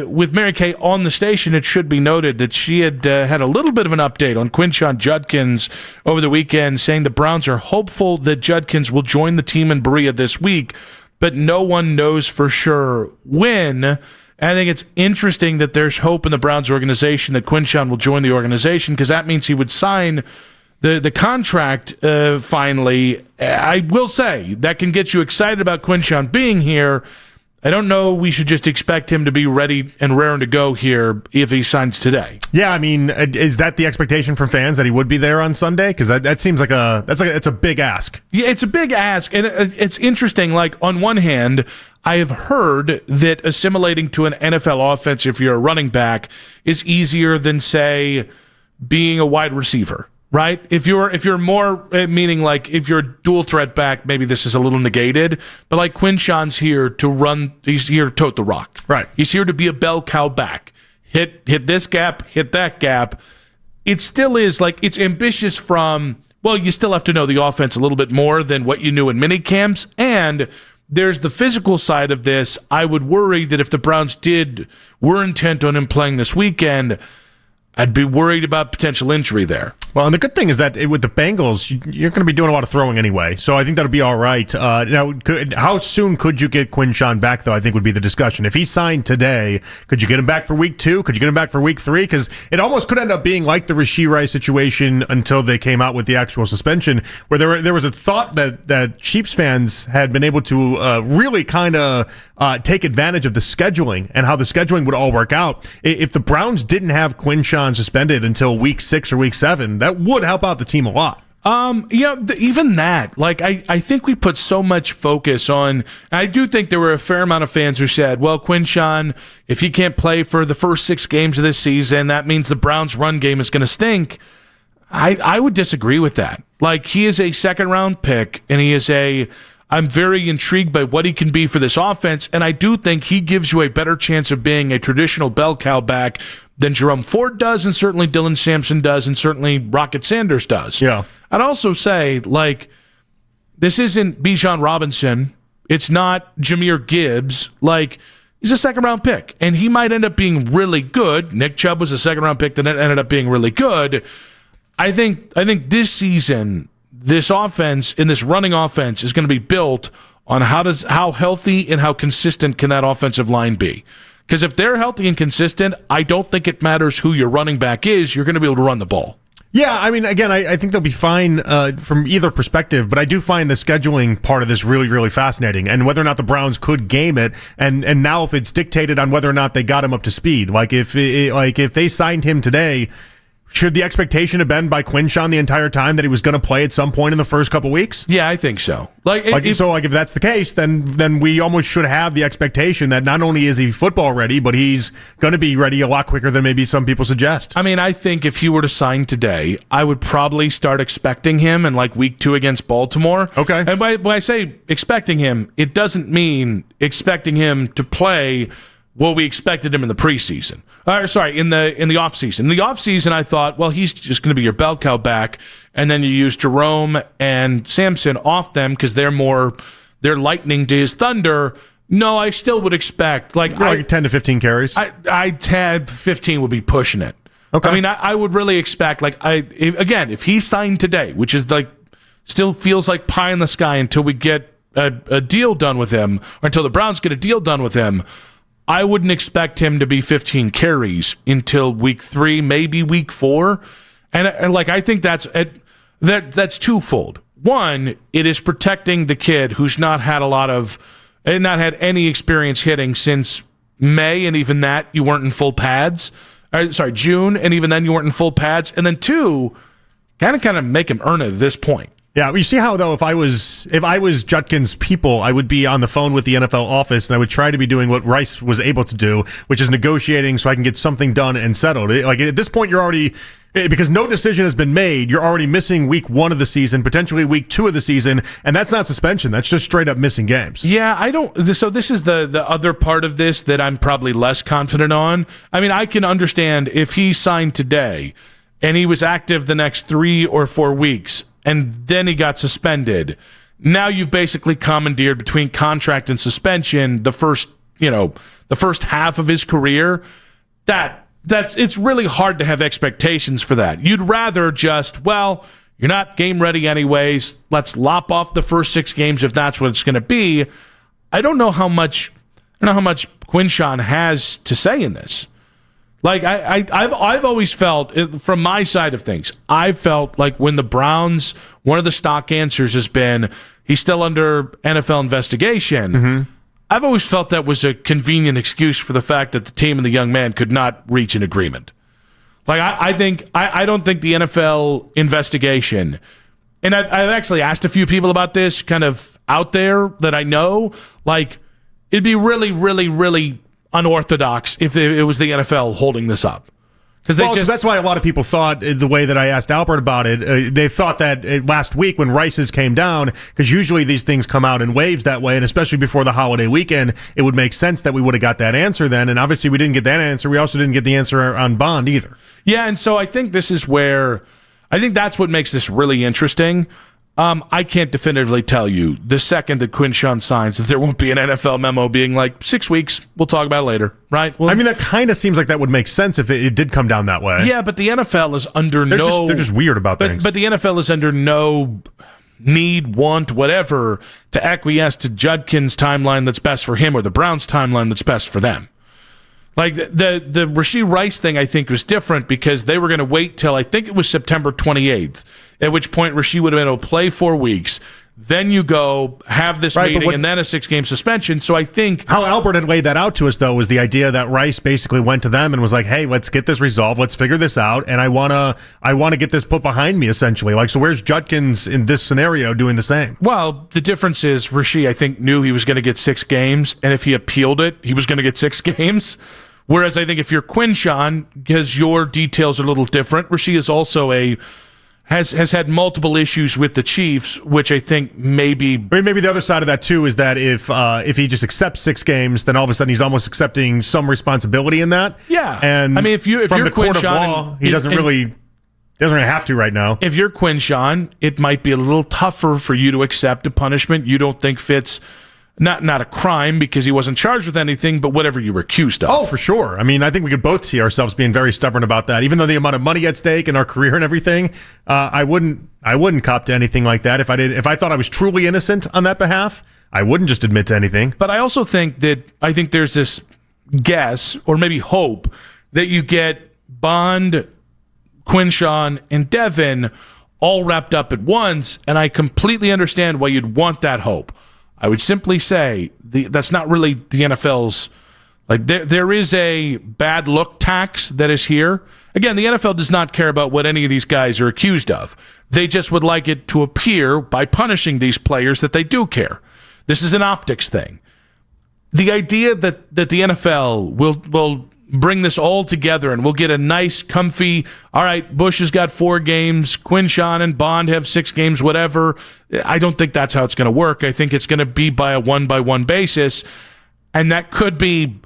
With Mary Kay on the station, it should be noted that she had had a little bit of an update on QUINSHON Judkins over the weekend, saying the Browns are hopeful that Judkins will join the team in Berea this week, but no one knows for sure when. And I think it's interesting that there's hope in the Browns organization that QUINSHON will join the organization, because that means he would sign the contract finally. I will say that can get you excited about QUINSHON being here. I don't know we should just expect him to be ready and raring to go here if he signs today. Yeah, I mean, is that the expectation from fans, that he would be there on Sunday? Because that seems like it's a big ask. Yeah, it's a big ask, and it's interesting. Like, on one hand, I have heard that assimilating to an NFL offense, if you're a running back, is easier than, say, being a wide receiver. Right? If you're more, meaning like if you're a dual threat back, maybe this is a little negated, but like QUINSHON's here to run, he's here to tote the rock. Right. He's here to be a bell cow back. Hit this gap, hit that gap. It still is like, it's ambitious from, well, you still have to know the offense a little bit more than what you knew in mini camps, and there's the physical side of this. I would worry that if the Browns were intent on him playing this weekend, I'd be worried about potential injury there. Well, and the good thing is that with the Bengals, you're going to be doing a lot of throwing anyway, so I think that'll be all right. Now, how soon could you get QUINSHON back, though, I think would be the discussion. If he signed today, could you get him back for week 2? Could you get him back for week 3? Because it almost could end up being like the Rashee Rice situation until they came out with the actual suspension, where there was a thought that Chiefs fans had been able to really kind of take advantage of the scheduling and how the scheduling would all work out. If the Browns didn't have QUINSHON suspended until week 6 or week 7, that would help out the team a lot. Even that, like, I think we put so much focus on, I do think there were a fair amount of fans who said, well, QUINSHON, if he can't play for the first 6 games of this season, that means the Browns' run game is going to stink. I would disagree with that. Like, he is a second-round pick, and I'm very intrigued by what he can be for this offense, and I do think he gives you a better chance of being a traditional bell cow back than Jerome Ford does, and certainly Dylan Sampson does, and certainly Rocket Sanders does. Yeah. I'd also say, like, this isn't Bijan Robinson. It's not Jahmyr Gibbs. Like, he's a second-round pick, and he might end up being really good. Nick Chubb was a second-round pick that ended up being really good. I think this season, this offense, and this running offense is going to be built on how healthy and how consistent can that offensive line be. Because if they're healthy and consistent, I don't think it matters who your running back is. You're going to be able to run the ball. Yeah, I mean, again, I think they'll be fine from either perspective, but I do find the scheduling part of this really, really fascinating, and whether or not the Browns could game it, and now if it's dictated on whether or not they got him up to speed. Like if they signed him today, should the expectation have been by QUINSHON the entire time that he was going to play at some point in the first couple weeks? Yeah, I think so. If that's the case, then we almost should have the expectation that not only is he football ready, but he's going to be ready a lot quicker than maybe some people suggest. I mean, I think if he were to sign today, I would probably start expecting him in like week 2 against Baltimore. Okay. And when I say expecting him, it doesn't mean expecting him to play what we expected him in the preseason. In the offseason. In the offseason, I thought, well, he's just going to be your bell cow back, and then you use Jerome and Sampson off them because they're lightning to his thunder. No, I still would expect like 10 to 15 carries. I 15 would be pushing it. Okay. I mean, I would really expect if he signed today, which is like still feels like pie in the sky until we get a deal done with him, or until the Browns get a deal done with him. I wouldn't expect him to be 15 carries until week 3, maybe week 4. And I think that's twofold. One, it is protecting the kid who's not had any experience hitting since May, and even that you weren't in full pads. June, and even then you weren't in full pads. And then 2, kind of make him earn it at this point. Yeah, you see how, though, if I was Judkins' people, I would be on the phone with the NFL office, and I would try to be doing what Rice was able to do, which is negotiating so I can get something done and settled. Like, at this point, you're already, because no decision has been made, you're already missing week 1 of the season, potentially week 2 of the season, and that's not suspension. That's just straight up missing games. Yeah, so this is the other part of this that I'm probably less confident on. I mean, I can understand if he signed today and he was active the next 3 or 4 weeks, and then he got suspended. Now you've basically commandeered between contract and suspension the first the first half of his career, it's really hard to have expectations for that. You'd rather just, well, you're not game ready anyways. Let's lop off the first 6 games if that's what it's going to be. I don't know how much QUINSHON has to say in this. Like I've always felt, from my side of things, I've felt like when the Browns, one of the stock answers has been he's still under NFL investigation. Mm-hmm. I've always felt that was a convenient excuse for the fact that the team and the young man could not reach an agreement. Like I don't think the NFL investigation, and I've actually asked a few people about this kind of out there that I know, like it'd be really, really, really unorthodox if it was the NFL holding this up. So that's why a lot of people thought, the way that I asked Albert about it, they thought that last week when Rice's came down, because usually these things come out in waves that way, and especially before the holiday weekend, it would make sense that we would have got that answer then, and obviously we didn't get that answer. We also didn't get the answer on Bond either. Yeah, and so I think this is where, I think that's what makes this really interesting. I can't definitively tell you the second that QUINSHON signs that there won't be an NFL memo being like 6 weeks. We'll talk about it later, right? Well, I mean, that kind of seems like that would make sense if it did come down that way. Yeah, but the NFL is under they're just weird about things. But the NFL is under no need, want, whatever to acquiesce to Judkins' timeline that's best for him or the Browns' timeline that's best for them. Like the Rashee Rice thing, I think, was different because they were going to wait till I think it was September 28th, at which point Rashee would have been able to play 4 weeks. Then you go have this meeting and then a 6-game suspension. So I think how Albert had laid that out to us, though, was the idea that Rice basically went to them and was like, "Hey, let's get this resolved. Let's figure this out, and I wanna get this put behind me." Essentially, like, so where's Judkins in this scenario doing the same? Well, the difference is Rashee, I think, knew he was going to get 6 games, and if he appealed it, he was going to get 6 games. Whereas I think if you're QUINSHON, because your details are a little different, Rashee is also has had multiple issues with the Chiefs, which I think maybe the other side of that too is that if he just accepts 6 games, then all of a sudden he's almost accepting some responsibility in that. Yeah, and I mean, if you're the court of QUINSHON, law, he doesn't really have to right now. If you're QUINSHON, it might be a little tougher for you to accept a punishment you don't think fits. Not a crime because he wasn't charged with anything, but whatever you were accused of. Oh, for sure. I mean, I think we could both see ourselves being very stubborn about that. Even though the amount of money at stake and our career and everything, I wouldn't cop to anything like that. If I thought I was truly innocent on that behalf, I wouldn't just admit to anything. But I also think there's this guess or maybe hope that you get Bond, QUINSHON, and Devin all wrapped up at once, and I completely understand why you'd want that hope. I would simply say that's not really the NFL's, like there is a bad look tax that is here. Again, the NFL does not care about what any of these guys are accused of. They just would like it to appear by punishing these players that they do care. This is an optics thing. The idea that the NFL will bring this all together and we'll get a nice, comfy, all right, Bush has got 4 games, QUINSHON and Bond have 6 games, whatever. I don't think that's how it's going to work. I think it's going to be by a one-by-one basis, and that could be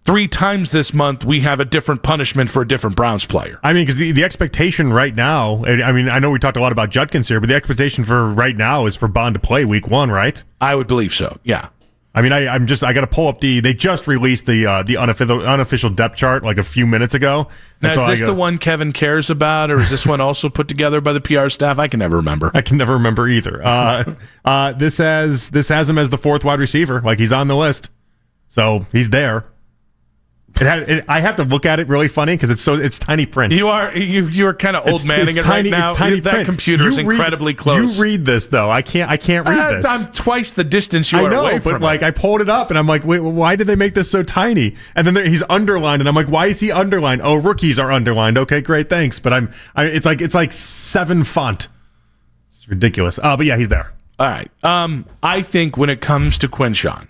3 times this month we have a different punishment for a different Browns player. I mean, because the expectation right now, I mean, I know we talked a lot about Judkins here, but the expectation for right now is for Bond to play week 1, right? I would believe so, yeah. I mean, I got to pull up they just released the unofficial depth chart like a few minutes ago. Now, is this the one Kevin cares about, or is this one also put together by the PR staff? I can never remember. I can never remember either. This has him as the 4th wide receiver. Like, he's on the list. So he's there. I have to look at it really funny because it's tiny print. You are kind of old manning it tiny, right now. It's tiny that print. computer is incredibly close. You read this though. I can't read this. I'm twice the distance you are away from it. Like, I pulled it up and I'm like, wait, why did they make this so tiny? And then he's underlined and I'm like, why is he underlined? Oh, rookies are underlined. Okay, great, thanks. But it's like 7 font. It's ridiculous. But yeah, he's there. All right. I think when it comes to QUINSHON,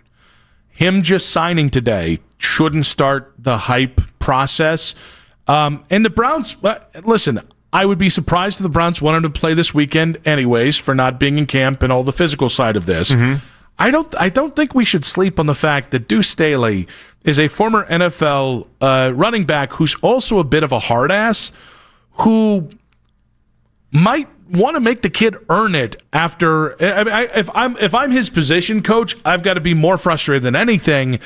him just signing today shouldn't start the hype process. And the Browns, listen, I would be surprised if the Browns wanted to play this weekend anyways for not being in camp and all the physical side of this. Mm-hmm. I don't think we should sleep on the fact that Deuce Staley is a former NFL running back who's also a bit of a hard ass who might want to make the kid earn it after. If I'm his position coach, I've got to be more frustrated than anything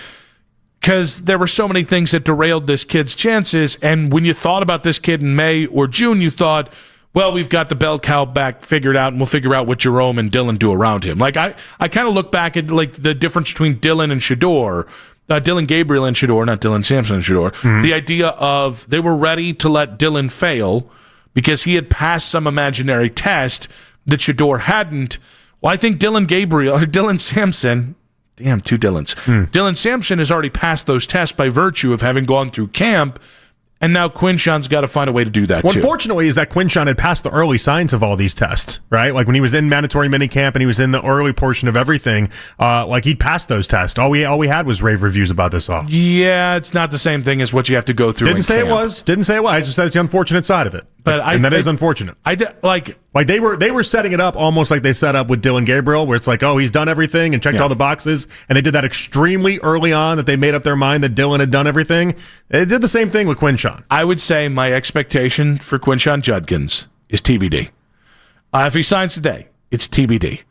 because there were so many things that derailed this kid's chances. And when you thought about this kid in May or June, you thought, well, we've got the bell cow back figured out, and we'll figure out what Jerome and Dylan do around him. Like I kind of look back at like the difference between Dylan and Shedeur, Dylan Gabriel and Shedeur, not Dylan Sampson and Shedeur. Mm-hmm. The idea of they were ready to let Dylan fail because he had passed some imaginary test that Shedeur hadn't. Well, I think Dylan Sampson. Damn, two Dylans. Dylan Sampson has already passed those tests by virtue of having gone through camp, and now Quinshon's got to find a way to do that, too. Unfortunately, is that Quinshon had passed the early signs of all these tests, right? Like when he was in mandatory minicamp and he was in the early portion of everything, like he'd passed those tests. All we had was rave reviews about this all. Yeah, it's not the same thing as what you have to go through. Didn't say it was. I just said it's the unfortunate side of it. And that is unfortunate. Like they were setting it up almost like they set up with Dylan Gabriel, where it's like, oh, he's done everything and checked all the boxes, and they did that extremely early on that they made up their mind that Dylan had done everything. They did the same thing with Quinshon. I would say my expectation for Quinshon Judkins is TBD. If he signs today, it's TBD.